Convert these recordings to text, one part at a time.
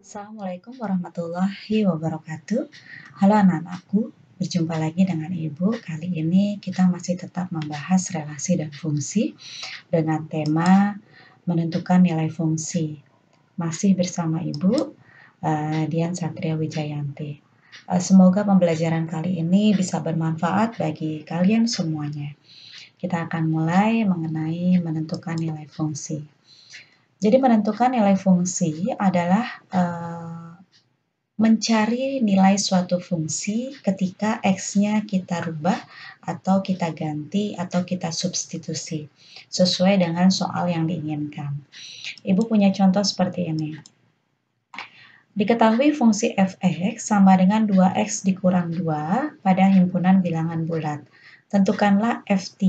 Assalamualaikum warahmatullahi wabarakatuh. Halo anak-anakku, berjumpa lagi dengan Ibu. Kali ini kita masih tetap membahas relasi dan fungsi dengan tema menentukan nilai fungsi. Masih bersama Ibu, Dian Satria Wijayanti. Semoga pembelajaran kali ini bisa bermanfaat bagi kalian semuanya. Kita akan mulai mengenai menentukan nilai fungsi. Jadi menentukan nilai fungsi adalah mencari nilai suatu fungsi ketika X-nya kita rubah atau kita ganti atau kita substitusi sesuai dengan soal yang diinginkan. Ibu punya contoh seperti ini. Diketahui fungsi f(x) sama dengan 2x dikurang 2 pada himpunan bilangan bulat. Tentukanlah f3,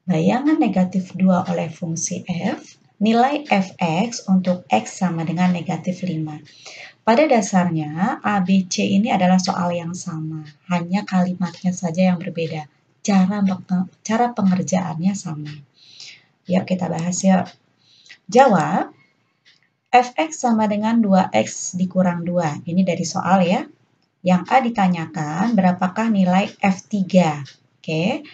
bayangan negatif 2 oleh fungsi f, nilai f(x) untuk x sama dengan negatif 5. Pada dasarnya, A, B, C ini adalah soal yang sama, hanya kalimatnya saja yang berbeda. Cara pengerjaannya sama. Yuk kita bahas yuk. Jawab, f(x) sama dengan 2x dikurang 2. Ini dari soal ya. Yang A ditanyakan, berapakah nilai f3? Oke.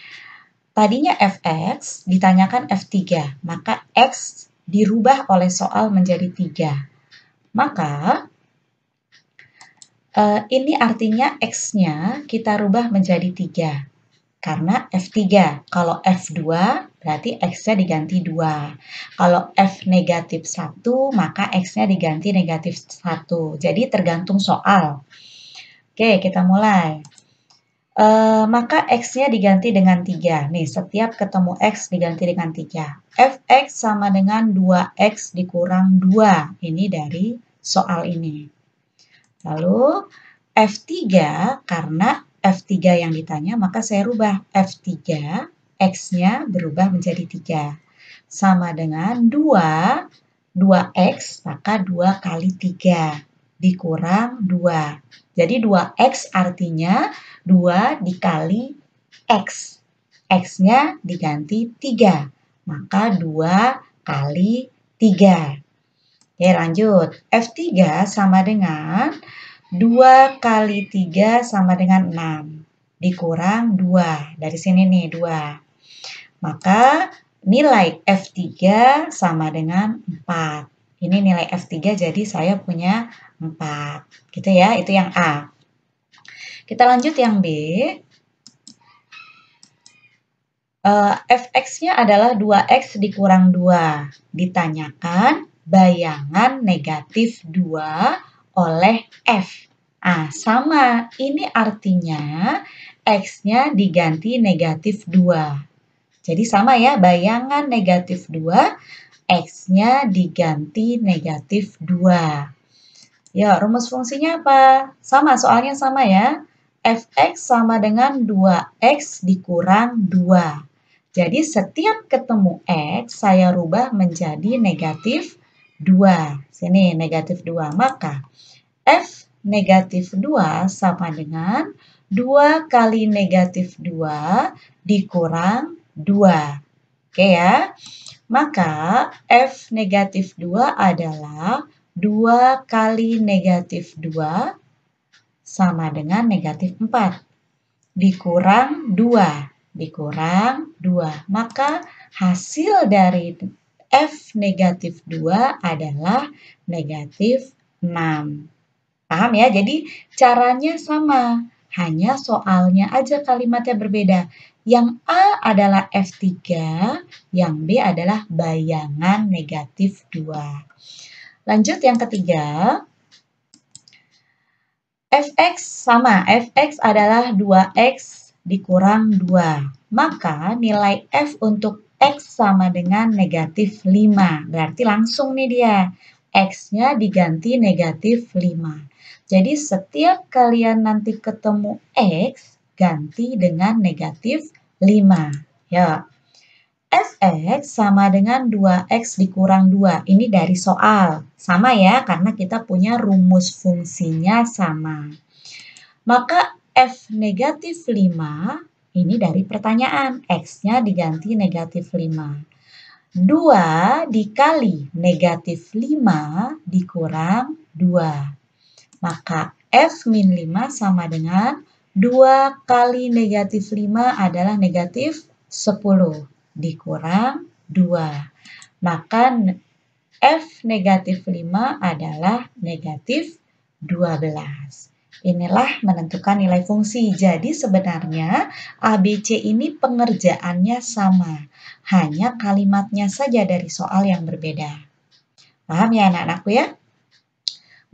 Tadinya fx ditanyakan f3, maka x dirubah oleh soal menjadi 3. Maka ini artinya x-nya kita rubah menjadi 3. Karena f3. Kalau f2 berarti x-nya diganti 2. Kalau f negatif 1 maka x-nya diganti negatif 1. Jadi tergantung soal. Oke, kita mulai. Maka x-nya diganti dengan 3. Nih, setiap ketemu x diganti dengan 3. Fx sama dengan 2x dikurang 2. Ini dari soal ini. Lalu F3, karena F3 yang ditanya, maka saya rubah F3, X-nya berubah menjadi 3. Sama dengan 2x, maka 2 kali 3 dikurang 2. Jadi 2x artinya 2 dikali X. X-nya diganti 3, maka 2 kali 3. Oke, lanjut. F3 sama dengan 2 kali 3 sama dengan 6. Dikurang 2. Dari sini nih, 2. Maka nilai F3 sama dengan 4. Ini nilai F3, jadi saya punya 4. Gitu ya, itu yang A. Kita lanjut yang B. Fx-nya adalah 2x dikurang 2. Ditanyakan bayangan negatif 2 oleh f. Sama. Ini artinya x-nya diganti negatif 2. Jadi sama ya, bayangan negatif 2, x-nya diganti negatif 2. Ya, rumus fungsinya apa? Sama, soalnya sama ya. Fx sama dengan 2x dikurang 2. Jadi setiap ketemu x, saya rubah menjadi negatif 2. Sini, negatif 2. Maka f negatif 2 sama dengan 2 kali negatif 2 dikurang 2. Oke ya. Maka f negatif 2 adalah 2 kali negatif 2 sama dengan negatif 4. Dikurang 2. Dikurang 2. Maka hasil dari f negatif 2 adalah negatif 6. Paham ya? Jadi caranya sama. Hanya soalnya aja kalimatnya berbeda. Yang A adalah F3, yang B adalah bayangan negatif 2. Lanjut yang ketiga. Fx sama. Fx adalah 2x dikurang 2. Maka nilai f untuk x sama dengan negatif 5. Berarti langsung nih dia. X-nya diganti negatif 5. Jadi setiap kalian nanti ketemu x, ganti dengan negatif 5. Ya. Fx sama dengan 2x dikurang 2. Ini dari soal. Sama ya, karena kita punya rumus fungsinya sama. Maka f negatif 5, ini dari pertanyaan. X-nya diganti negatif 5. 2 dikali negatif 5 dikurang 2. Maka F-5 sama dengan 2 kali negatif 5 adalah negatif 10 dikurang 2. Maka F negatif 5 adalah negatif 12. Inilah menentukan nilai fungsi. Jadi sebenarnya ABC ini pengerjaannya sama. Hanya kalimatnya saja dari soal yang berbeda. Paham ya anak-anakku ya?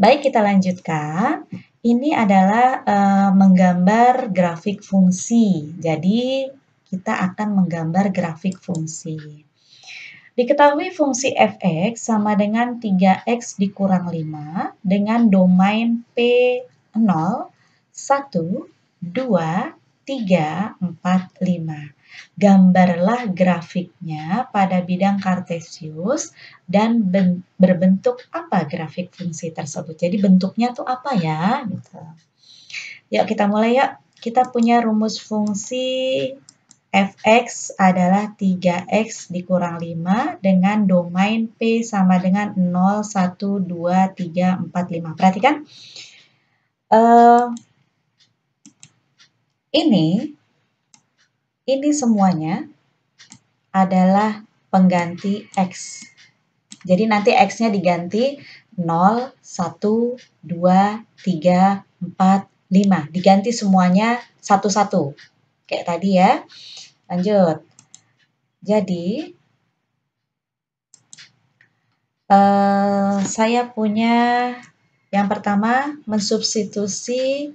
Baik, kita lanjutkan. Ini adalah menggambar grafik fungsi. Jadi kita akan menggambar grafik fungsi. Diketahui fungsi f(x) sama dengan 3x dikurang 5 dengan domain P0, 1, 2, 3, 4, 5. Gambarlah grafiknya pada bidang kartesius dan berbentuk apa grafik fungsi tersebut. Jadi bentuknya tuh apa ya? Gitu. Yuk kita mulai yuk. Kita punya rumus fungsi f(x) adalah 3x dikurang 5 dengan domain P sama dengan 0, 1, 2, 3, 4, 5. Perhatikan. Ini semuanya adalah pengganti x. Jadi nanti x-nya diganti 0, 1, 2, 3, 4, 5. Diganti semuanya satu-satu. Kayak tadi ya. Lanjut. Jadi, saya punya yang pertama mensubstitusi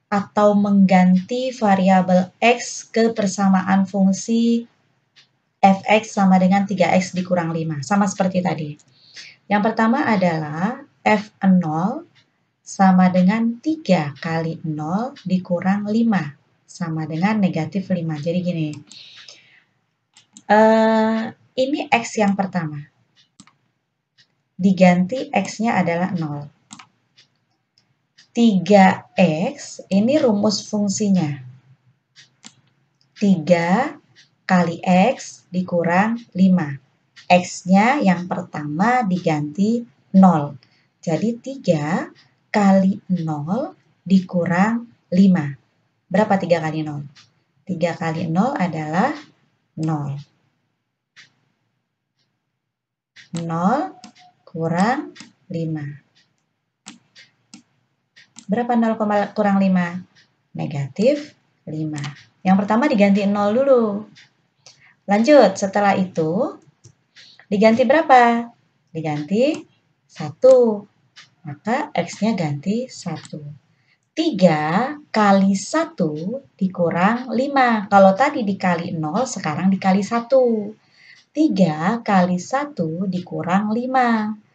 atau mengganti variabel x ke persamaan fungsi f(x) sama dengan 3x dikurang 5. Sama seperti tadi. Yang pertama adalah f(0) sama dengan 3 kali 0 dikurang 5 sama dengan negatif 5. Jadi gini. Ini x yang pertama. Diganti x-nya adalah 0. 3x, ini rumus fungsinya. 3 kali x dikurang 5. X-nya yang pertama diganti 0. Jadi 3 kali 0 dikurang 5. Berapa 3 kali 0? 3 kali 0 adalah 0. 0 kurang 5. Berapa 0 kurang 5? Negatif 5. Yang pertama diganti 0 dulu. Lanjut, setelah itu diganti berapa? Diganti 1. Maka x-nya ganti 1. 3 kali 1 dikurang 5. Kalau tadi dikali 0, sekarang dikali 1. 3 kali 1 dikurang 5.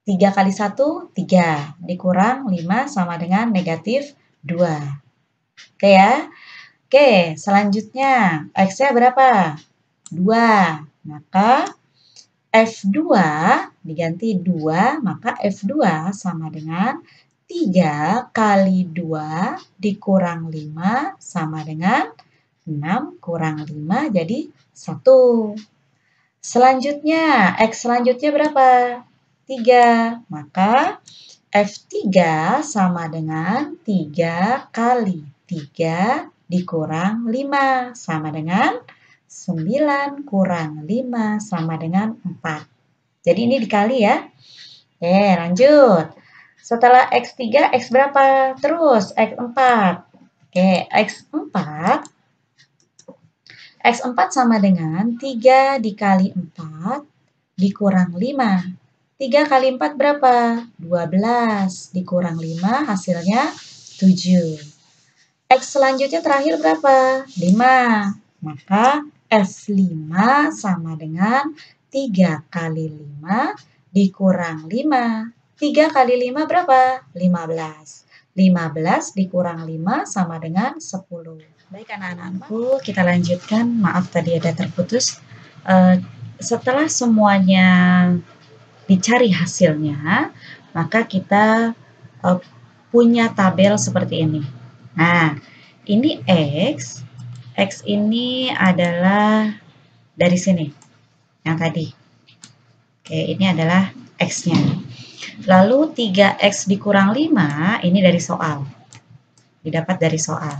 3 kali 1, 3. Dikurang 5 sama dengan negatif 2. Oke ya? Oke, selanjutnya x-nya berapa? 2. Maka F2 diganti 2, maka F2 sama dengan 3 kali 2 dikurang 5 sama dengan 6 kurang 5 jadi 1. Selanjutnya, X selanjutnya berapa? 3. Maka F3 sama dengan 3 kali 3 dikurang 5 sama dengan 9 kurang 5 sama dengan 4. Jadi ini dikali ya. Oke, lanjut. Setelah X3, X berapa? Terus X4. Oke, X4 sama dengan 3 dikali 4 dikurang 5. 3 kali 4 berapa? 12 dikurang 5 hasilnya 7. X selanjutnya terakhir berapa? 5. Maka F5 sama dengan 3 kali 5 dikurang 5. 3 kali 5 berapa? 15. 15 dikurang 5 sama dengan 10. Baik anak-anakku, kita lanjutkan. Maaf tadi ada terputus. Setelah semuanya dicari hasilnya, maka kita punya tabel seperti ini. Nah, ini X. X ini adalah dari sini. yang tadi. Oke, ini adalah X-nya. Lalu 3X dikurang 5, ini dari soal. Didapat dari soal.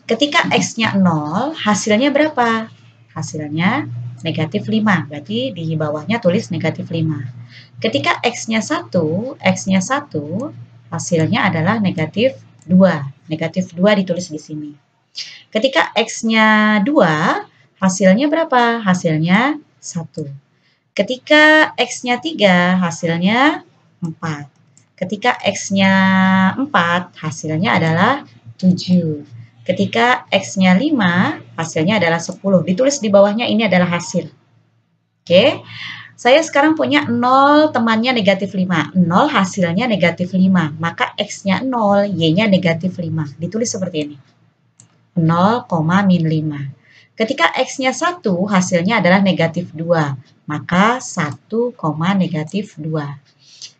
Ketika X-nya 0, hasilnya berapa? Hasilnya negatif 5. Berarti di bawahnya tulis negatif 5. Ketika X-nya 1, hasilnya adalah negatif 2. Negatif 2 ditulis di sini. Ketika X-nya 2, hasilnya berapa? Hasilnya 1. Ketika X-nya 3, hasilnya 4. Ketika X-nya 4, hasilnya adalah 7. Ketika X-nya 5, hasilnya adalah 10. Ditulis di bawahnya ini adalah hasil. Oke. Saya sekarang punya 0 temannya negatif 5. 0 hasilnya negatif 5. Maka X-nya 0, Y-nya negatif 5. Ditulis seperti ini. 0, min 5. Ketika X-nya 1, hasilnya adalah negatif 2. Maka 1, negatif 2.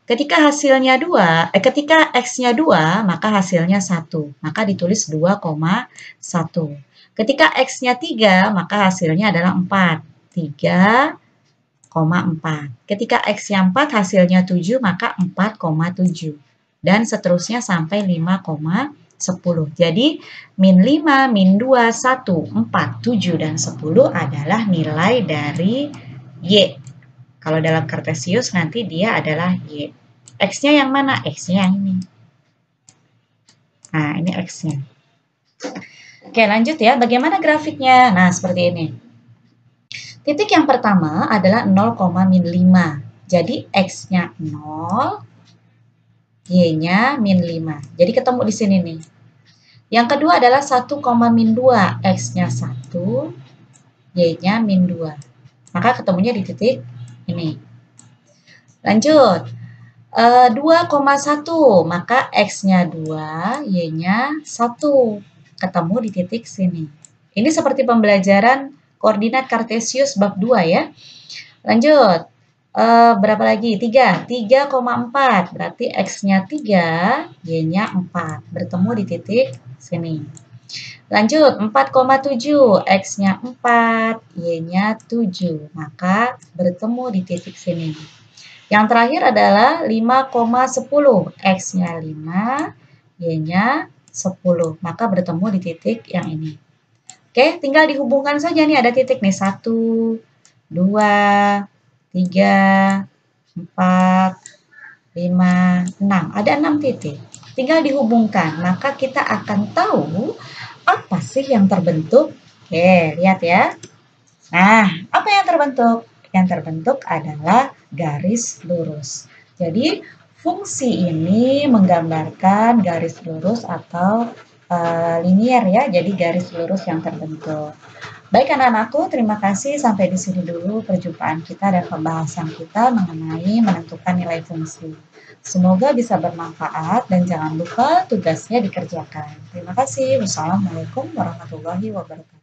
Ketika hasilnya 2, ketika X-nya 2, maka hasilnya 1. Maka ditulis 2,1. Ketika X-nya 3, maka hasilnya adalah 4. 3,4. Ketika X-nya 4, hasilnya 7, maka 4,7. Dan seterusnya sampai 5,10. Jadi, min 5, min 2, 1, 4, 7, dan 10 adalah nilai dari Y. Kalau dalam Kartesius nanti dia adalah Y. X-nya yang mana? X-nya yang ini. Nah, ini X-nya. Oke, lanjut ya. Bagaimana grafiknya? Nah, seperti ini. Titik yang pertama adalah 0, min 5. Jadi, X-nya 0, Y-nya min 5. Jadi, ketemu di sini nih. Yang kedua adalah 1, min 2. X-nya 1, Y-nya min 2. Maka ketemunya di titik ini. Lanjut. 2,1. Maka X-nya 2, Y-nya 1. Ketemu di titik sini. Ini seperti pembelajaran koordinat Kartesius bab 2 ya. Lanjut. Berapa lagi? 3. 3,4. Berarti X-nya 3, Y-nya 4. Bertemu di titik sini. Lanjut. 4,7. X-nya 4, Y-nya 7. Maka bertemu di titik sini. Yang terakhir adalah 5,10. X-nya 5, Y-nya 10. Maka bertemu di titik yang ini. Oke, tinggal dihubungkan saja nih, ada titik nih. 1, 2, 3, 4, 5, 6. Ada 6 titik. Tinggal dihubungkan, maka kita akan tahu apa sih yang terbentuk. Oke, lihat ya. Nah, apa yang terbentuk? Yang terbentuk adalah garis lurus. Jadi, fungsi ini menggambarkan garis lurus atau linier ya, jadi garis lurus yang terbentuk. Baik anak-anakku, terima kasih. Sampai di sini dulu perjumpaan kita dan pembahasan kita mengenai menentukan nilai fungsi. Semoga bisa bermanfaat dan jangan lupa tugasnya dikerjakan. Terima kasih. Wassalamualaikum warahmatullahi wabarakatuh.